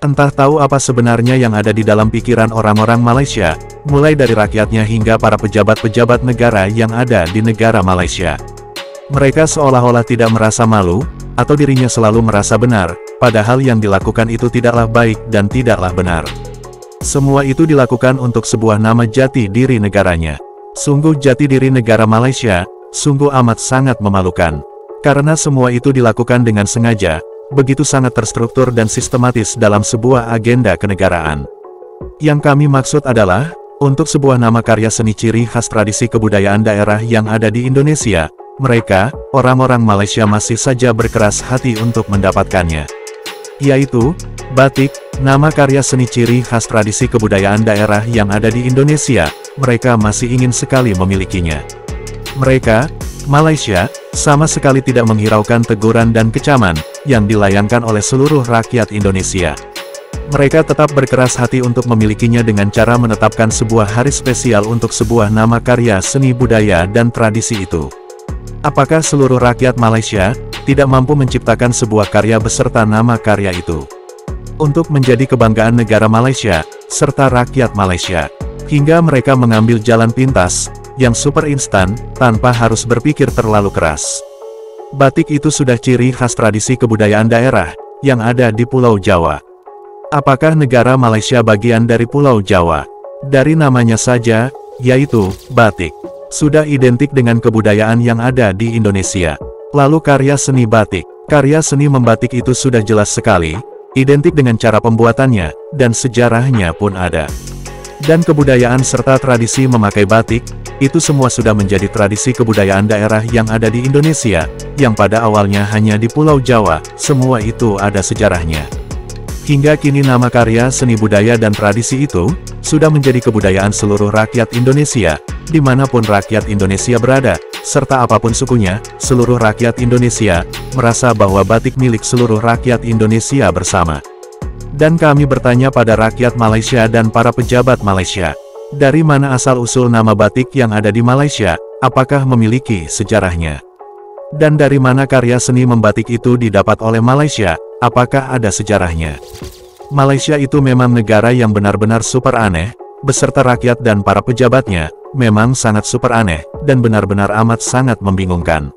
Entah tahu apa sebenarnya yang ada di dalam pikiran orang-orang Malaysia, mulai dari rakyatnya hingga para pejabat-pejabat negara yang ada di negara Malaysia. Mereka seolah-olah tidak merasa malu, atau dirinya selalu merasa benar, padahal yang dilakukan itu tidaklah baik dan tidaklah benar. Semua itu dilakukan untuk sebuah nama jati diri negaranya. Sungguh jati diri negara Malaysia, sungguh amat sangat memalukan. Karena semua itu dilakukan dengan sengaja, begitu sangat terstruktur dan sistematis dalam sebuah agenda kenegaraan. Yang kami maksud adalah, untuk sebuah nama karya seni ciri khas tradisi kebudayaan daerah yang ada di Indonesia, mereka, orang-orang Malaysia masih saja berkeras hati untuk mendapatkannya. Yaitu, batik, nama karya seni ciri khas tradisi kebudayaan daerah yang ada di Indonesia, mereka masih ingin sekali memilikinya. Mereka, Malaysia, sama sekali tidak menghiraukan teguran dan kecaman yang dilayangkan oleh seluruh rakyat Indonesia. Mereka tetap berkeras hati untuk memilikinya dengan cara menetapkan sebuah hari spesial untuk sebuah nama karya seni budaya dan tradisi itu. Apakah seluruh rakyat Malaysia tidak mampu menciptakan sebuah karya beserta nama karya itu? Untuk menjadi kebanggaan negara Malaysia, serta rakyat Malaysia. Hingga mereka mengambil jalan pintas, yang super instan, tanpa harus berpikir terlalu keras. Batik itu sudah ciri khas tradisi kebudayaan daerah, yang ada di Pulau Jawa. Apakah negara Malaysia bagian dari Pulau Jawa? Dari namanya saja, yaitu, batik. Sudah identik dengan kebudayaan yang ada di Indonesia. Lalu karya seni batik. Karya seni membatik itu sudah jelas sekali, identik dengan cara pembuatannya, dan sejarahnya pun ada. Dan kebudayaan serta tradisi memakai batik, itu semua sudah menjadi tradisi kebudayaan daerah yang ada di Indonesia, yang pada awalnya hanya di Pulau Jawa, semua itu ada sejarahnya. Hingga kini nama karya seni budaya dan tradisi itu, sudah menjadi kebudayaan seluruh rakyat Indonesia, dimanapun rakyat Indonesia berada, serta apapun sukunya, seluruh rakyat Indonesia, merasa bahwa batik milik seluruh rakyat Indonesia bersama. Dan kami bertanya pada rakyat Malaysia dan para pejabat Malaysia, dari mana asal-usul nama batik yang ada di Malaysia, apakah memiliki sejarahnya? Dan dari mana karya seni membatik itu didapat oleh Malaysia, apakah ada sejarahnya? Malaysia itu memang negara yang benar-benar super aneh, beserta rakyat dan para pejabatnya, memang sangat super aneh, dan benar-benar amat sangat membingungkan.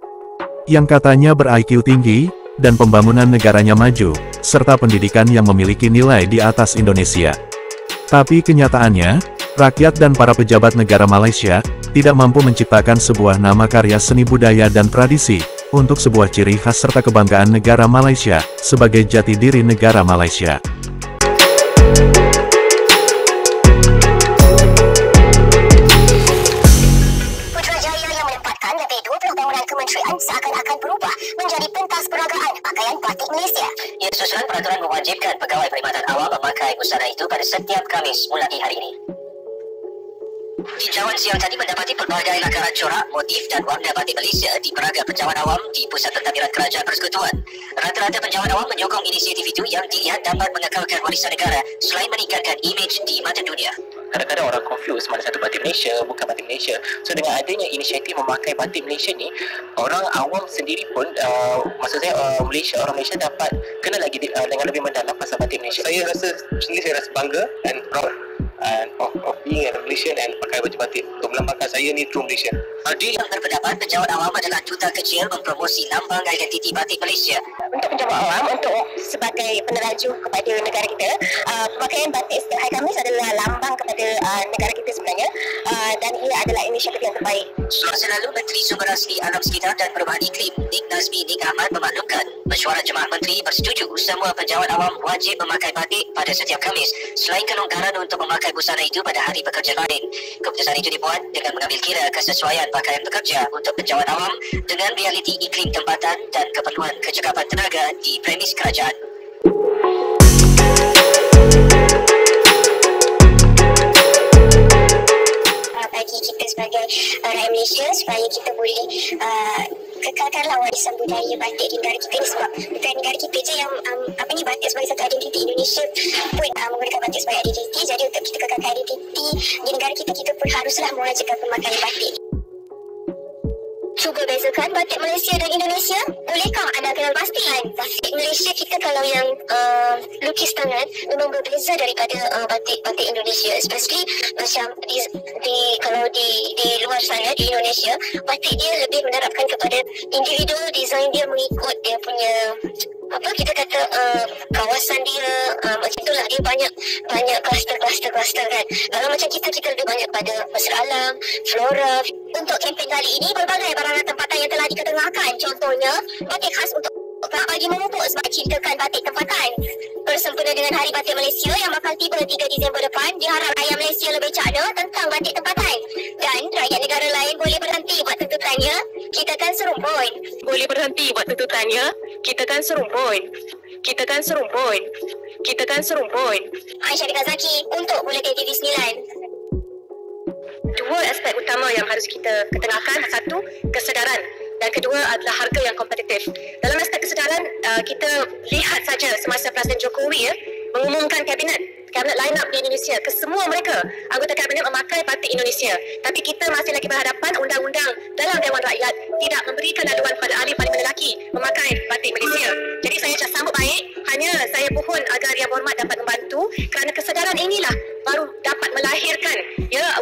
Yang katanya ber-IQ tinggi, dan pembangunan negaranya maju, serta pendidikan yang memiliki nilai di atas Indonesia. Tapi kenyataannya, rakyat dan para pejabat negara Malaysia, tidak mampu menciptakan sebuah nama karya seni budaya dan tradisi, untuk sebuah ciri khas serta kebanggaan negara Malaysia, sebagai jati diri negara Malaysia. Putrajaya yang menempatkan lebih 20 bangunan kementerian seakan-akan berubah menjadi pentas peragaan pakaian batik Malaysia. Ia susulan peraturan mewajibkan pegawai perkhidmatan awam memakai busana itu pada setiap Khamis mulai hari ini. Tinjauan siang tadi mendapati pelbagai lakaran corak, motif dan warna batik Malaysia di peraga pencawan awam di Pusat Pentadbiran Kerajaan Persekutuan. Rata-rata pencawan awam menyokong inisiatif itu yang dilihat dapat mengekalkan warisan negara selain meningkatkan imej di mata dunia. Kadang-kadang orang confuse mana satu batik Malaysia, bukan batik Malaysia. So dengan adanya inisiatif memakai batik Malaysia ni, orang awam sendiri pun, maksud saya Malaysia, orang Malaysia dapat kenal lagi dengan lebih mendalam pasal batik Malaysia. Saya rasa bangga and proud of being a Malaysian and pakai baju batik untuk melambangkan saya ni true Malaysian. Aldi yang berpendapat pencawan awam adalah duta kecil mempromosi lambang identiti batik Malaysia. Untuk pencawan awam, untuk sebagai peneraju kepada negara kita, pakaian batik setiap hari Khamis adalah lambang kepada negara kita sebenarnya, dan ia adalah inisiatif yang terbaik. Selasa lalu, Menteri Sumber Asli Alam Sekitar dan Perubahan Iklim, Nik Nazmi Nik Ahmad memaklumkan, mesyuarat Jemaah Menteri bersetuju semua pencawan awam wajib memakai batik pada setiap Khamis, selain kelonggaran untuk memakai busana itu pada hari pekerja lain. Keputusan itu dibuat dengan mengambil kira kesesuaian pakaian pekerja untuk pencawan awam dengan realiti iklim tempatan dan keperluan kecekapan tenaga di premis kerajaan. Bagi kita sebagai rakyat Malaysia, supaya kita boleh kekalkanlah warisan budaya batik di negara kita ni, sebab bukan negara kita je yang batik sebagai satu identiti. Indonesia pun menggunakan batik sebagai identiti. Jadi untuk kita kekalkan identiti di negara kita, kita pun haruslah mewajibkan pemakaian batik. cuba bezakan batik Malaysia dan Indonesia? Bolehkah anda kenal pasti? Batik Malaysia kita kalau yang lukis tangan memang berbeza daripada batik Indonesia, especially macam kalau di luar sana di Indonesia, batik dia lebih menerapkan kepada individual design dia mengikut dia punya kita kata kawasan dia, macam itulah dia banyak kluster kan. Kalau macam kita lebih banyak pada mesra alam, flora. Untuk kempen kali ini berbagai barangan tempatan yang telah diketengahkan, contohnya batik khas untuk bagi memupuk sebab cintakan batik tempatan. Bersempena dengan Hari Batik Malaysia yang bakal tiba 3 Disember depan, diharap rakyat Malaysia lebih cakna tentang batik tempatan. Dan rakyat negara lain boleh berhenti buat tuntutannya, kita kan serumpun. Boleh berhenti buat tuntutannya, kita kan serumpun. Kita kan serumpun. Kita kan serumpun. Aisyah Bika Zaki untuk Buletin TV 9. Dua aspek utama yang harus kita ketengahkan. Satu, kesedaran. Dan kedua adalah harga yang kompetitif. Dalam aspek kesedaran, kita lihat saja semasa Presiden Jokowi mengumumkan kabinet line up di Indonesia, kesemua mereka anggota kabinet memakai batik Indonesia. Tapi kita masih lagi berhadapan undang-undang dalam Dewan Rakyat tidak memberikan laluan pada ahli parlimen lelaki memakai batik Malaysia. Jadi saya sambut baik, hanya saya mohon agar Yang Berhormat dapat membantu kerana kesedaran inilah baru dapat melahirkan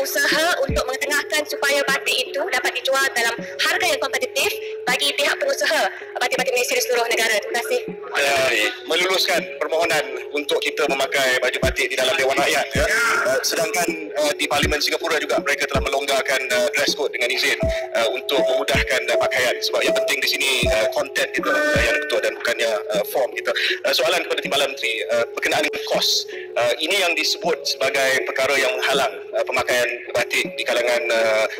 usaha untuk mengetengahkan supaya batik itu dapat dijual dalam harga yang kompetitif bagi pihak pengusaha batik-batik Malaysia di seluruh negara. Terima kasih. Meluluskan permohonan untuk kita memakai baju batik di dalam Dewan Rakyat sedangkan di Parlimen Singapura juga mereka telah melonggarkan dress code dengan izin untuk memudahkan pakaian, sebab yang penting di sini konten kita yang betul dan bukannya form kita. Soalan kepada Timbalan Menteri berkenaan dengan kos, ini yang disebut sebagai perkara yang menghalang pemakaian batik di kalangan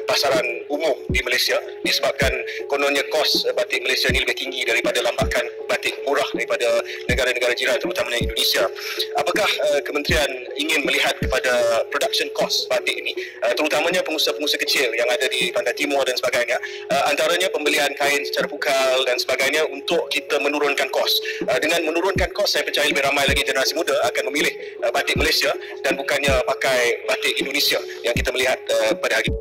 pasaran umum di Malaysia, disebabkan kononnya kos batik Malaysia ini lebih tinggi daripada lambakan batik murah daripada negara-negara jiran, terutamanya Indonesia. Apakah kementerian ingin melihat kepada production cost batik ini, terutamanya pengusaha-pengusaha kecil yang ada di Pantai Timur dan sebagainya, antaranya pembelian kain secara pukal dan sebagainya, untuk kita menurunkan kos. Dengan menurunkan kos, saya percaya lebih ramai lagi generasi muda akan memilih batik Malaysia dan bukannya pakai batik Indonesia yang kita melihat pada hari ini.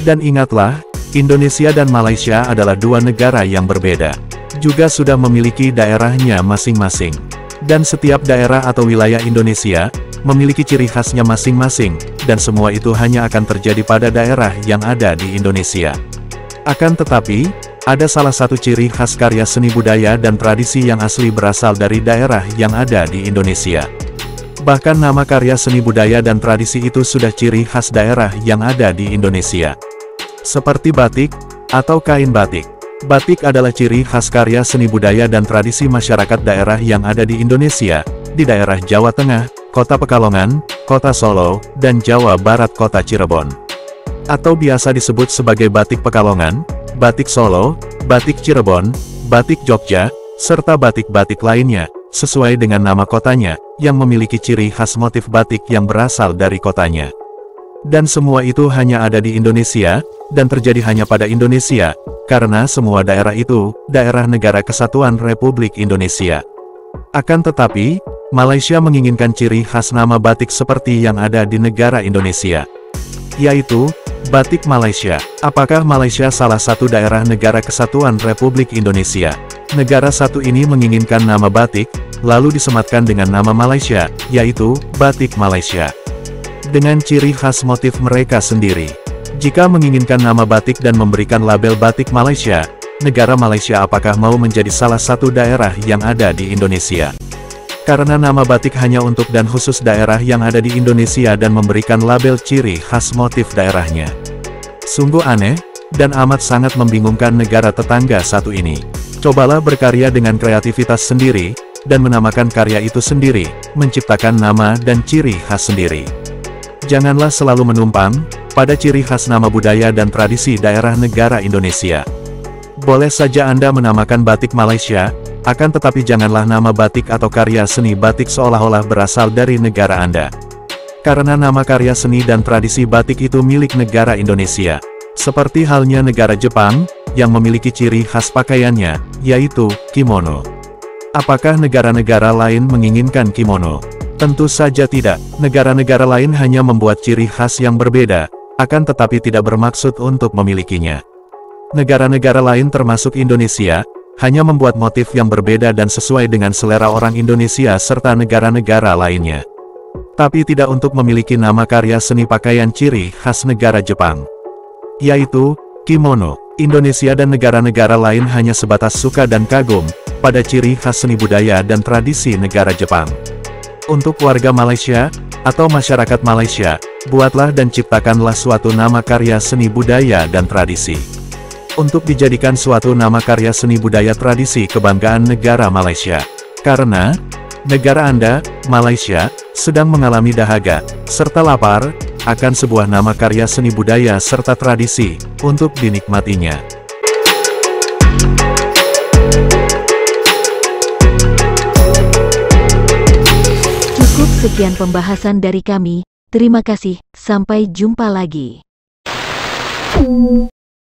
Dan ingatlah, Indonesia dan Malaysia adalah dua negara yang berbeda. Juga sudah memiliki daerahnya masing-masing. Dan setiap daerah atau wilayah Indonesia memiliki ciri khasnya masing-masing, dan semua itu hanya akan terjadi pada daerah yang ada di Indonesia. Akan tetapi, ada salah satu ciri khas karya seni budaya dan tradisi yang asli berasal dari daerah yang ada di Indonesia. Bahkan nama karya seni budaya dan tradisi itu sudah ciri khas daerah yang ada di Indonesia. Seperti batik, atau kain batik. Batik adalah ciri khas karya seni budaya dan tradisi masyarakat daerah yang ada di Indonesia, di daerah Jawa Tengah, Kota Pekalongan, Kota Solo, dan Jawa Barat Kota Cirebon. Atau biasa disebut sebagai batik Pekalongan, batik Solo, batik Cirebon, batik Jogja, serta batik-batik lainnya, sesuai dengan nama kotanya, yang memiliki ciri khas motif batik yang berasal dari kotanya. Dan semua itu hanya ada di Indonesia, dan terjadi hanya pada Indonesia, karena semua daerah itu, daerah Negara Kesatuan Republik Indonesia. Akan tetapi, Malaysia menginginkan ciri khas nama batik seperti yang ada di negara Indonesia, yaitu, batik Malaysia. Apakah Malaysia salah satu daerah Negara Kesatuan Republik Indonesia? Negara satu ini menginginkan nama batik, lalu disematkan dengan nama Malaysia, yaitu, batik Malaysia. Dengan ciri khas motif mereka sendiri. Jika menginginkan nama batik dan memberikan label batik Malaysia, negara Malaysia apakah mau menjadi salah satu daerah yang ada di Indonesia? Karena nama batik hanya untuk dan khusus daerah yang ada di Indonesia dan memberikan label ciri khas motif daerahnya. Sungguh aneh, dan amat sangat membingungkan negara tetangga satu ini. Cobalah berkarya dengan kreativitas sendiri, dan menamakan karya itu sendiri, menciptakan nama dan ciri khas sendiri. Janganlah selalu menumpang pada ciri khas nama budaya dan tradisi daerah negara Indonesia. Boleh saja Anda menamakan batik Malaysia, akan tetapi janganlah nama batik atau karya seni batik seolah-olah berasal dari negara Anda. Karena nama karya seni dan tradisi batik itu milik negara Indonesia. Seperti halnya negara Jepang, yang memiliki ciri khas pakaiannya, yaitu kimono. Apakah negara-negara lain menginginkan kimono? Tentu saja tidak, negara-negara lain hanya membuat ciri khas yang berbeda, akan tetapi tidak bermaksud untuk memilikinya. Negara-negara lain termasuk Indonesia, hanya membuat motif yang berbeda dan sesuai dengan selera orang Indonesia serta negara-negara lainnya. Tapi tidak untuk memiliki nama karya seni pakaian ciri khas negara Jepang, yaitu kimono. Indonesia dan negara-negara lain hanya sebatas suka dan kagum pada ciri khas seni budaya dan tradisi negara Jepang. Untuk warga Malaysia, atau masyarakat Malaysia, buatlah dan ciptakanlah suatu nama karya seni budaya dan tradisi. Untuk dijadikan suatu nama karya seni budaya tradisi kebanggaan negara Malaysia. Karena, negara Anda, Malaysia, sedang mengalami dahaga, serta lapar, akan sebuah nama karya seni budaya serta tradisi, untuk dinikmatinya. Cukup sekian pembahasan dari kami, terima kasih, sampai jumpa lagi.